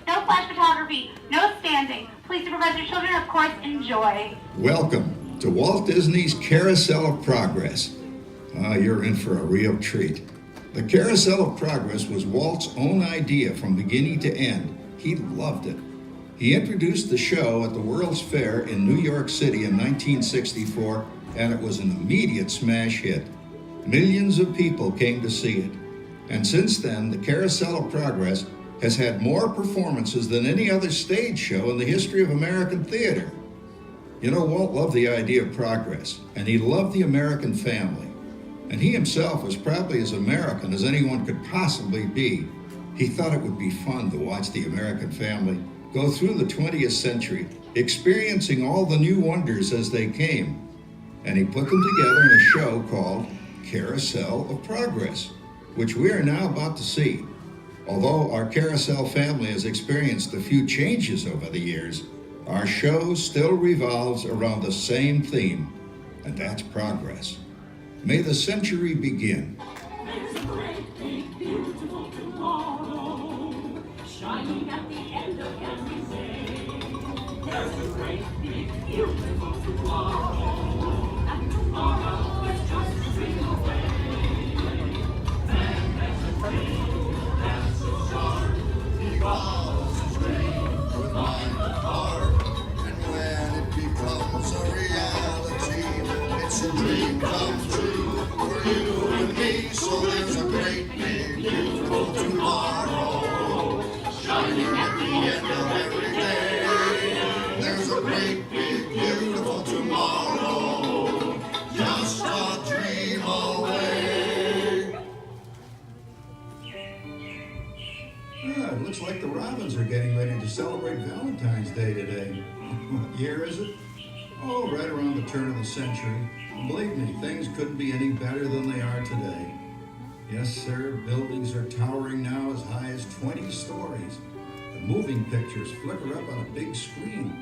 no flash photography, no standing. Please supervise your children, of course, enjoy. Welcome to Walt Disney's Carousel of Progress. You're in for a real treat. The Carousel of Progress was Walt's own idea from beginning to end. He loved it. He introduced the show at the World's Fair in New York City in 1964, and it was an immediate smash hit. Millions of people came to see it. And since then, the Carousel of Progress has had more performances than any other stage show in the history of American theater. You know, Walt loved the idea of progress, and he loved the American family. And he himself was probably as American as anyone could possibly be. He thought it would be fun to watch the American family go through the 20th century, experiencing all the new wonders as they came. And he put them together in a show called Carousel of Progress, which we are now about to see. Although our Carousel family has experienced a few changes over the years, our show still revolves around the same theme, and that's progress. May the century begin. There's a great, big, beautiful tomorrow, shining at the end of every day. There's a great, big, beautiful tomorrow, and tomorrow is just a dream away. Then there's a dream that's so sharp, evolves a dream with mind and heart. And when it becomes a reality, it's a dream come true for you and me. So there's a great, big, beautiful tomorrow, shining at the end of every day. There's a great, big, beautiful tomorrow, just a dream away. It looks like the Robins are getting ready to celebrate Valentine's Day today. What year is it? Oh, right around the turn of the century. Believe me, things couldn't be any better than they are today. Yes, sir, buildings are towering now as high as 20 stories. The moving pictures flicker up on a big screen.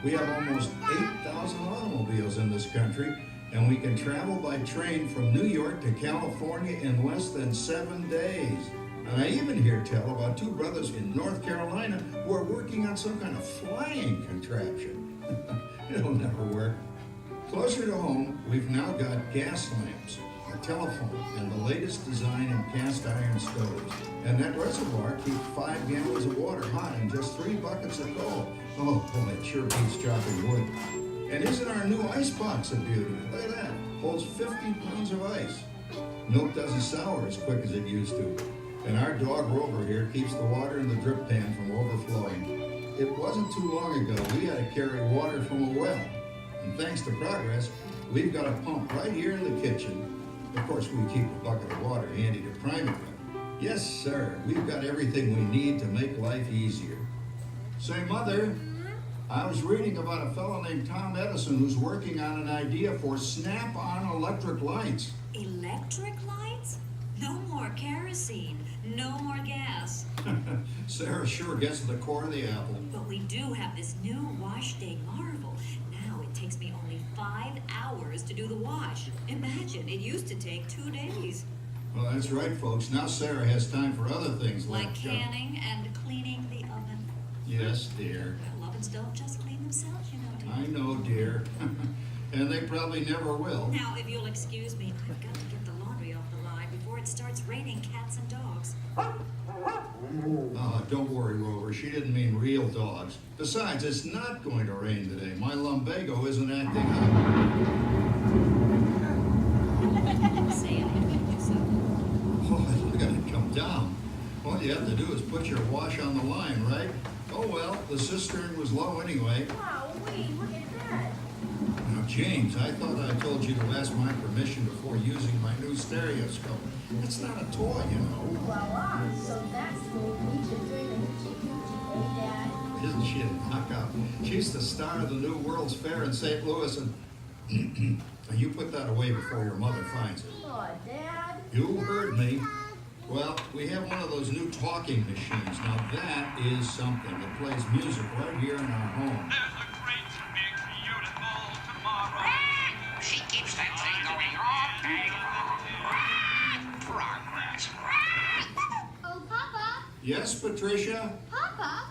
We have almost 8,000 automobiles in this country, and we can travel by train from New York to California in less than 7 days. And I even hear tell about two brothers in North Carolina who are working on some kind of flying contraption. It'll never work. Closer to home, we've now got gas lamps, a telephone, and the latest design in cast iron stoves. And that reservoir keeps 5 gallons of water hot in just 3 buckets of coal. Oh, boy, it sure beats chopping wood. And isn't our new ice box a beauty? Look at that. Holds 50 pounds of ice. Milk doesn't sour as quick as it used to. And our dog Rover here keeps the water in the drip pan from overflowing. It wasn't too long ago we had to carry water from a well. And thanks to progress, we've got a pump right here in the kitchen. Of course, we keep a bucket of water handy to prime it with. Yes, sir, we've got everything we need to make life easier. Say, Mother, I was reading about a fellow named Tom Edison who's working on an idea for snap-on electric lights. Electric lights? No more kerosene, no more gas. Sarah sure gets to the core of the apple. But we do have this new wash day marvel. Now it takes me only 5 hours to do the wash. Imagine, it used to take 2 days. Well, that's right, folks. Now Sarah has time for other things Like canning and cleaning the oven. Yes, dear. Well, ovens don't just clean themselves, you know, dear. I know, dear. And they probably never will. Now, if you'll excuse me, I've got to get the laundry off the line before it starts raining cats and dogs. Don't worry, Rover. She didn't mean real dogs. Besides, it's not going to rain today. My lumbago isn't acting up. Say anything, so. Oh, look at it come down. All you have to do is put your wash on the line, right? Oh, well, the cistern was low anyway. Wow, wait, look at that. Now, James, I thought I told you to ask my permission before using my new stereoscope. It's not a toy, you know. Voila, so that's what we should do in the hoochie-coochie, Dad. Isn't she a knockout? She's the star of the new World's Fair in St. Louis, and you put that away before your mother finds it. Oh, Dad. You heard me. Well, we have one of those new talking machines. Now that is something. It plays music right here in our home. There's a great, big, beautiful tomorrow. She keeps that thing going all day long. Progress. Oh, Papa. Yes, Patricia? Papa,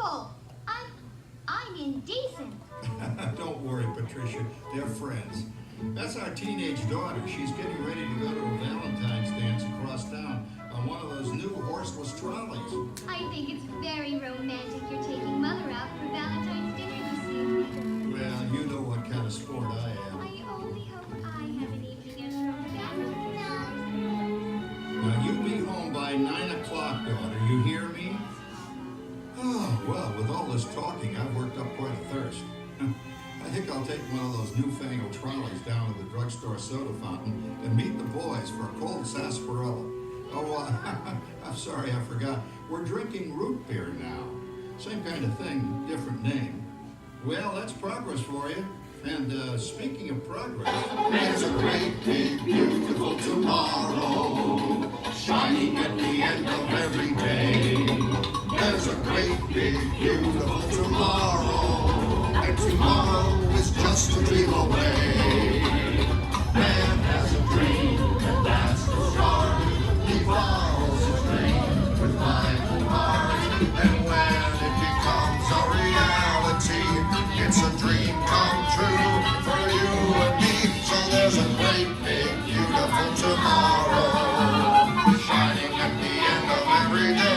people. I'm indecent. Don't worry, Patricia. They're friends. That's our teenage daughter. She's getting ready to go to a Valentine's dance across town on one of those new horseless trolleys. I think it's very romantic you're taking Mother out for Valentine's dinner this evening. Well, you know what kind of sport I am. I only hope I have an evening as romantic. Now, you be home by 9 o'clock, daughter. You hear me? Oh, well, with all this talking, I've worked up quite a thirst. I think I'll take one of those newfangled trolleys down to the drugstore soda fountain and meet the boys for a cold sarsaparilla. Oh, I'm sorry, I forgot. We're drinking root beer now. Same kind of thing, different name. Well, that's progress for you. And speaking of progress... There's a great, big, beautiful tomorrow, shining at the end of every day. There's a great, big, beautiful tomorrow, and tomorrow is just a dream away. Man has a dream, and that's the start. He follows his dream with mind and heart, and when it becomes a reality, it's a dream come true for you and me. So there's a great, big, beautiful tomorrow, shining at the end of every day.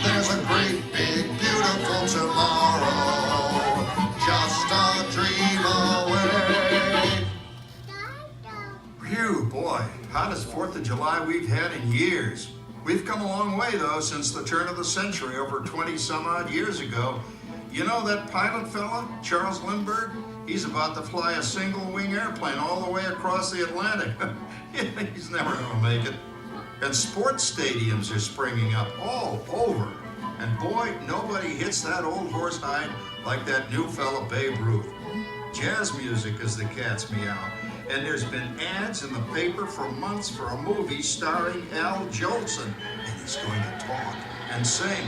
There's a great, big, beautiful tomorrow, just a dream away. Phew, boy, hottest 4th of July we've had in years. We've come a long way, though, since the turn of the century, over 20-some-odd years ago. You know that pilot fella, Charles Lindbergh? He's about to fly a single-wing airplane all the way across the Atlantic. He's never gonna make it. And sports stadiums are springing up all over. And boy, nobody hits that old horse hide like that new fella Babe Ruth. Jazz music is the cat's meow. And there's been ads in the paper for months for a movie starring Al Jolson. And he's going to talk and sing.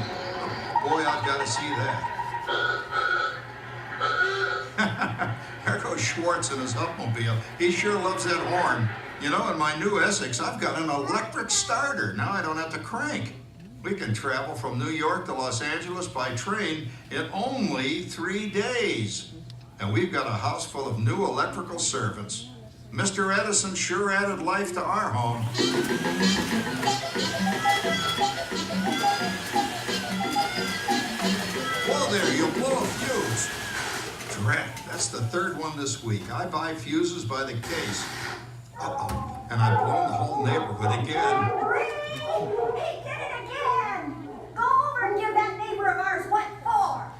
Boy, I've got to see that. There goes Schwartz in his Upmobile. He sure loves that horn. You know, in my new Essex, I've got an electric starter. Now I don't have to crank. We can travel from New York to Los Angeles by train in only 3 days. And we've got a house full of new electrical servants. Mr. Edison sure added life to our home. Whoa there, you'll blow a fuse. Drat, that's the 3rd one this week. I buy fuses by the case. Uh-oh, and I've blown the whole neighborhood again. He did it again! Go over and give that neighbor of ours what for!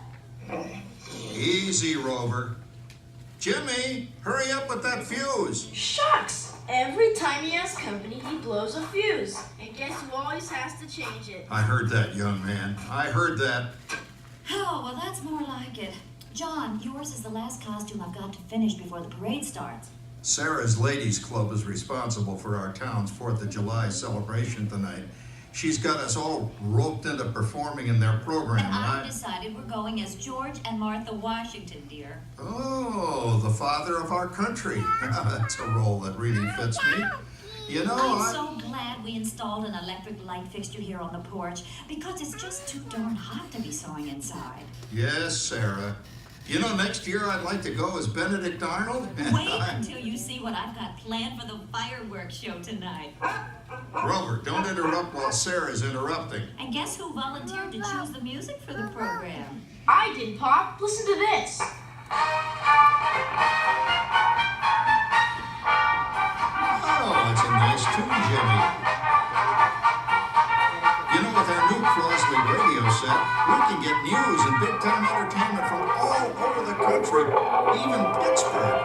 Easy, Rover. Jimmy, hurry up with that fuse. Shucks! Every time he has company, he blows a fuse. And guess who always has to change it? I heard that, young man. I heard that. Oh, well, that's more like it. John, yours is the last costume I've got to finish before the parade starts. Sarah's Ladies Club is responsible for our town's 4th of July celebration tonight. She's got us all roped into performing in their program. And I've decided we're going as George and Martha Washington, dear. Oh, the father of our country. That's a role that really fits me. You know, I'm so glad we installed an electric light fixture here on the porch because it's just too darn hot to be sewing inside. Yes, Sarah. You know, next year I'd like to go as Benedict Arnold. Wait until you see what I've got planned for the fireworks show tonight. Rover, don't interrupt while Sarah's interrupting. And guess who volunteered to choose the music for the program? I did, Pop. Listen to this. Oh, that's a nice tune, Jimmy. You know, with our new Crosley radio set, we can get news and big-time entertainment from all over the country, even Pittsburgh.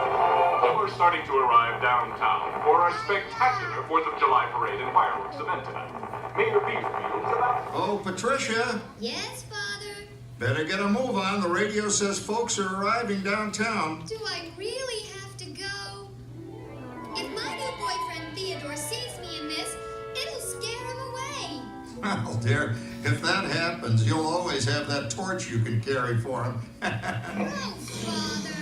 We're starting to arrive downtown for our spectacular 4th of July parade and fireworks event tonight. Mayor Beaverfield is about... Oh, Patricia, Yes, Father? better get a move on. The radio says folks are arriving downtown. Do I really have to go? If my new boyfriend Theodore sees me in this, it'll scare him away. Well, dear, if that happens, you'll always have that torch you can carry for him. Oh, Father.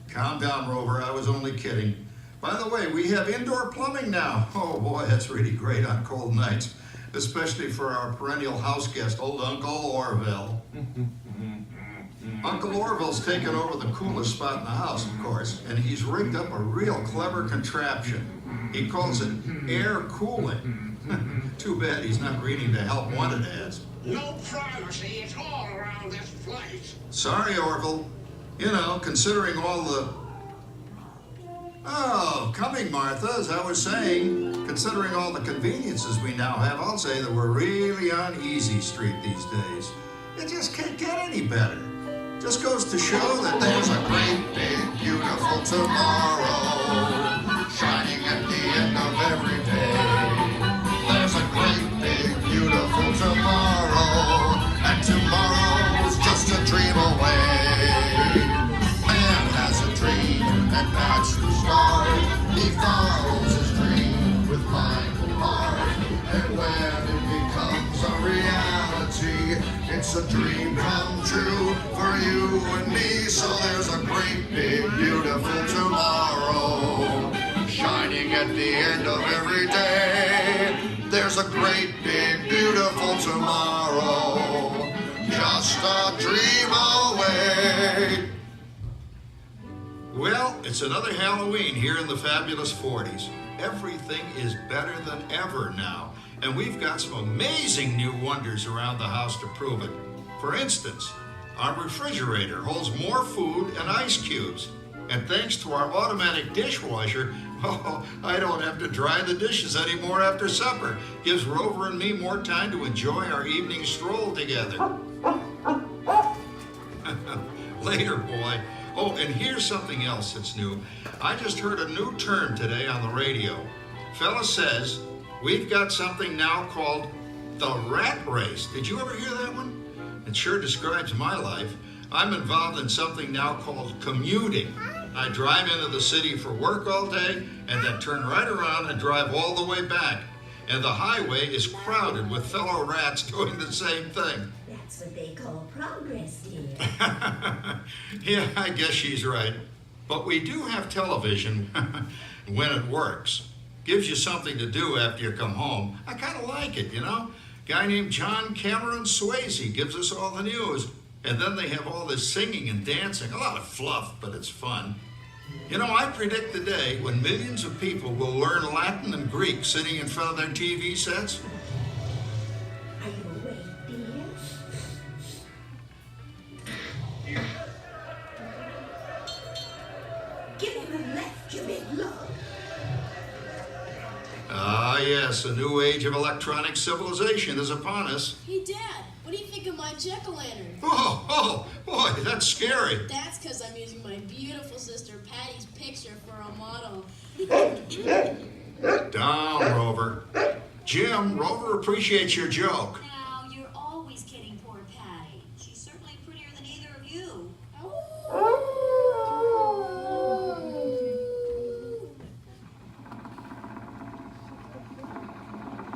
Calm down, Rover. I was only kidding. By the way, we have indoor plumbing now. Oh, boy, that's really great on cold nights. especially for our perennial house guest, old Uncle Orville. Uncle Orville's taken over the coolest spot in the house, of course, and he's rigged up a real clever contraption. He calls it air cooling. Too bad he's not reading the help wanted ads. No privacy at all around this place. Sorry, Orville. You know, considering all the... Oh, coming, Martha, as I was saying, considering all the conveniences we now have, I'll say that we're really on easy street these days. It just can't get any better. Just goes to show that There's a great, big, beautiful tomorrow shining at the end of every day. There's a great, big, beautiful tomorrow, and tomorrow's just a dream away. Man has a dream, and that's the start. He follows his dream with mind and heart, and when it becomes a reality, it's a dream come true for you and me. So there's a great, big, beautiful tomorrow shining at the end of every day. There's a great, big, beautiful tomorrow, just a dream away. Well, it's another Halloween here in the fabulous 40s. Everything is better than ever now, and we've got some amazing new wonders around the house to prove it. For instance, our refrigerator holds more food and ice cubes, and thanks to our automatic dishwasher, oh, I don't have to dry the dishes anymore after supper. Gives Rover and me more time to enjoy our evening stroll together. Later, boy. Oh, and here's something else that's new. I just heard a new term today on the radio. Fella says we've got something now called the rat race. Did you ever hear that one? It sure describes my life. I'm involved in something now called commuting. I drive into the city for work all day and then turn right around and drive all the way back. And the highway is crowded with fellow rats doing the same thing. That's what they call progress, dear. Yeah, I guess she's right. But we do have television when it works. Gives you something to do after you come home. I kind of like it, you know? Guy named John Cameron Swayze gives us all the news. And then they have all this singing and dancing. A lot of fluff, but it's fun. You know, I predict the day when millions of people will learn Latin and Greek sitting in front of their TV sets. Are you awake, dear? Give him a left, you big lug. Ah, yes, a new age of electronic civilization is upon us. Hey, Dad, what do you think of my jack-o'-lantern? Oh, boy, that's scary. That's because I'm using my beautiful sister Patty's picture for a model. Down, Rover. Jim, Rover appreciates your joke. Now, you're always kidding poor Patty. She's certainly prettier than either of you.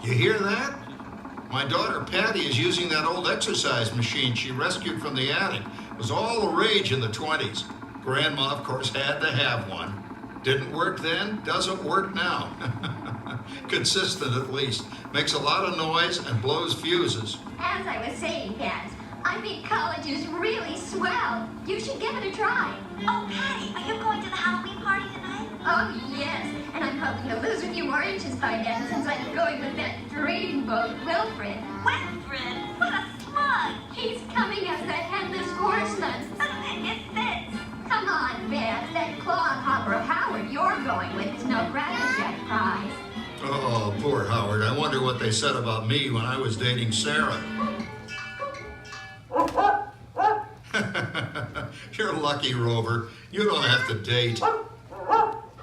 You hear that? My daughter Patty is using that old exercise machine she rescued from the attic. It was all the rage in the 20s. Grandma, of course, had to have one. Didn't work then, doesn't work now. Consistent at least. Makes a lot of noise and blows fuses. As I was saying, Dad, I think college is really swell. You should give it a try. Oh, Patty, are you going to the Halloween party tonight? Oh, yes. And I'm hoping to lose a few more inches by then since I'm going with that dreamboat Wilfred. Wilfred, what a smug. He's coming as the headless horseman. It fits. Come on, Beth. That clodhopper Howard you're going with is no Jet prize. Oh, poor Howard. I wonder what they said about me when I was dating Sarah. You're lucky, Rover. You don't have to date.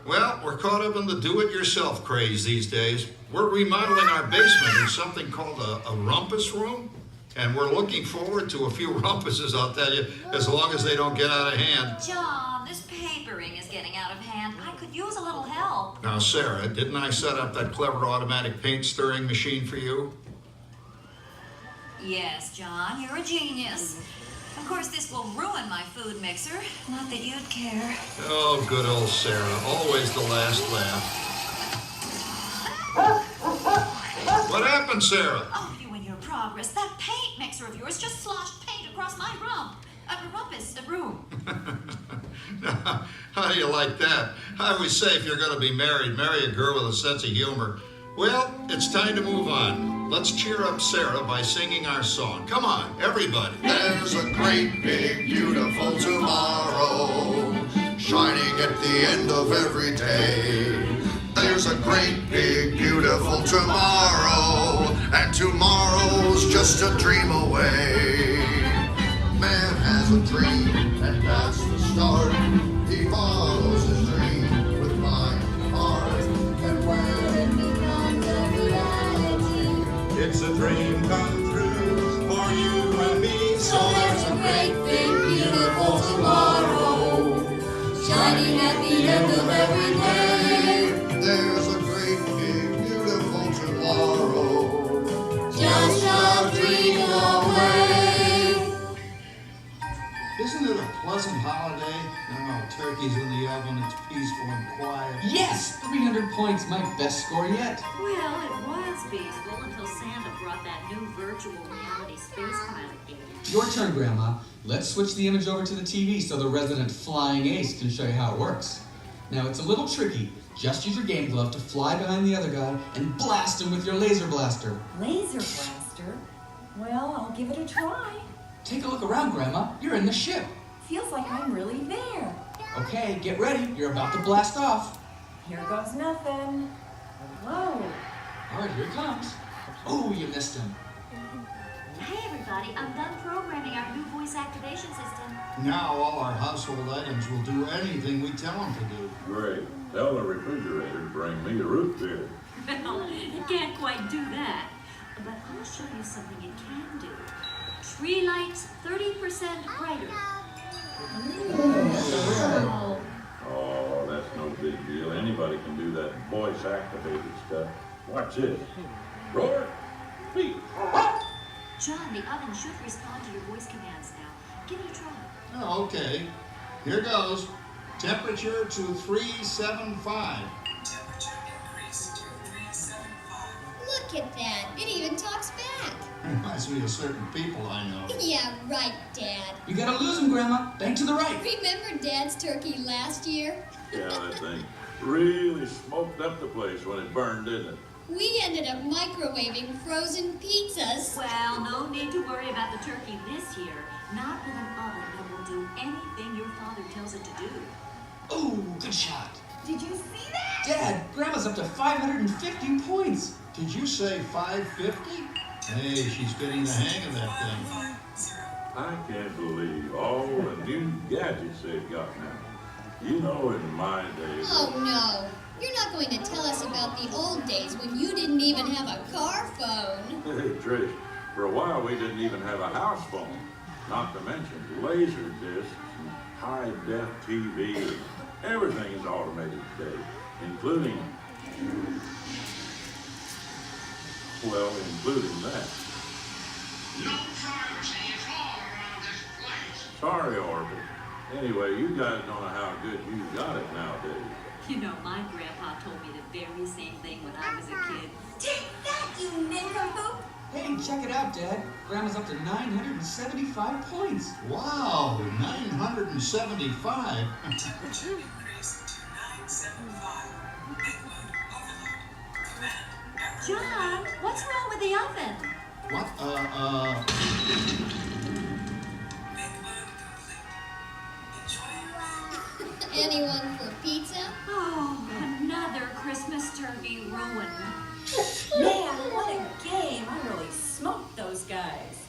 Well, we're caught up in the do-it-yourself craze these days. We're remodeling our basement in something called a rumpus room. And we're looking forward to a few rumpuses, I'll tell you, as long as they don't get out of hand. John, this papering is getting out of hand. I could use a little help. Now, Sarah, didn't I set up that clever automatic paint stirring machine for you? Yes, John, you're a genius. Of course, this will ruin my food mixer. Not that you'd care. Oh, good old Sarah. Always the last laugh. What happened, Sarah? Oh, you and your progress. That paint mixer of yours just sloshed paint across my rump. A room. How do you like that? I always say if you're going to be married, marry a girl with a sense of humor. Well, it's time to move on. Let's cheer up Sarah by singing our song. Come on, everybody. There's a great big beautiful tomorrow shining at the end of every day. There's a great big beautiful tomorrow, and tomorrow's just a dream away. Man has a dream, and that's the start. He follows his dream with mind and heart, and when it becomes a reality, It's a dream come true for you and me. so there's a great big beautiful tomorrow shining at the end of every day. There's a great big beautiful tomorrow, just a dream away. Isn't it a pleasant holiday? No, turkey's in the oven, it's peaceful and quiet. Yes! 300 points, my best score yet. Well, it was peaceful until Santa brought that new virtual reality space pilot game. Your turn, Grandma. Let's switch the image over to the TV so the resident flying ace can show you how it works. Now, it's a little tricky. Just use your game glove to fly behind the other guy and blast him with your laser blaster. Laser blaster? Well, I'll give it a try. Take a look around, Grandma. You're in the ship. Feels like I'm really there. Okay, get ready. You're about to blast off. Here goes nothing. Whoa. All right, here it comes. Oh, you missed him. Hey, everybody, I'm done programming our new voice activation system. Now all our household items will do anything we tell them to do. Great. Tell the refrigerator to bring me a root beer. Well, it can't quite do that. But I'll show you something it can do. Tree lights 30% brighter. Oh, that's no big deal. Anybody can do that voice-activated stuff. Watch this. Roar, beep. John, the oven should respond to your voice commands now. Give it a try. Oh, okay. Here goes. Temperature to 375. Look at that. It even talks back. Reminds me of certain people I know. Yeah, right, Dad. You gotta lose him, Grandma. Bank to the right. Remember Dad's turkey last year? Yeah, that thing really smoked up the place when it burned, didn't it? We ended up microwaving frozen pizzas. Well, no need to worry about the turkey this year. Not with an oven that will do anything your father tells it to do. Oh, good shot. Did you see that? Dad, Grandma's up to 550 points. Did you say 550? Hey, she's getting the hang of that thing. I can't believe all the new gadgets they've got now. You know, in my day. Oh, no. You're not going to tell us about the old days when you didn't even have a car phone. Hey, Trish, for a while we didn't even have a house phone. Not to mention laser discs and high-def TV. Everything is automated today, including that. No privacy at all around this place. Sorry, Orville. Anyway, you guys don't know how good you got it nowadays. You know, my grandpa told me the very same thing when I was a kid. Take that, you nincompoop! Hey, check it out, Dad. Grandma's up to 975 points. Wow, 975. John, what's wrong with the oven? What? Anyone for pizza? Oh, another Christmas turkey ruined. Man, what a game. I really smoked those guys.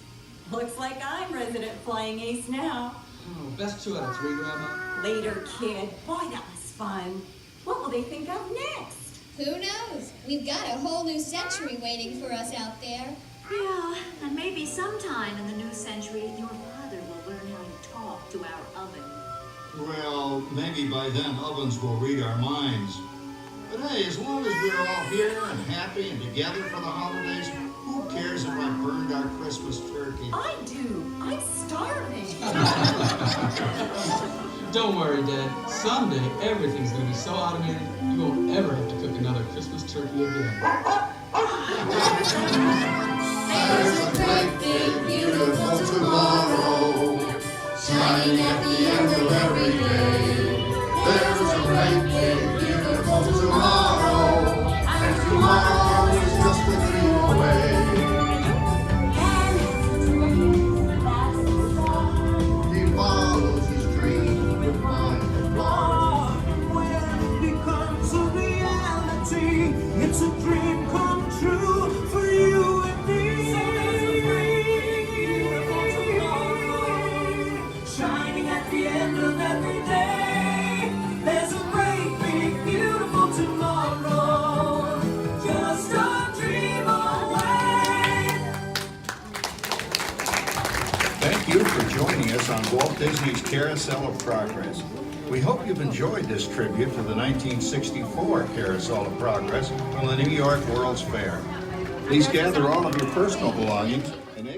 Looks like I'm resident flying ace now. Oh, best 2 out of 3, Grandma. Later, kid. Boy, that was fun. What will they think of next? Who knows? We've got a whole new century waiting for us out there. Yeah, and maybe sometime in the new century, your father will learn how to talk to our oven. Well, maybe by then ovens will read our minds. But hey, as long as we're all here and happy and together for the holidays, who cares if I burned our Christmas turkey? I do. I'm starving. Don't worry, Dad. Someday, everything's gonna be so automated, you won't ever have to cook another Christmas turkey again. There's a great big beautiful tomorrow, shining at the end of every day. There's a great big beautiful tomorrow, and tomorrow is just a dream away. He follows his dream with mind and heart. When it becomes a reality, it's a dream come true for you and me. Shining at the end of every day, there's a great big beautiful tomorrow, just a dream away. Thank you for joining us on Walt Disney's Carousel of Progress. We hope you've enjoyed this tribute to the 1964 Carousel of Progress from the New York World's Fair. Please gather all of your personal belongings and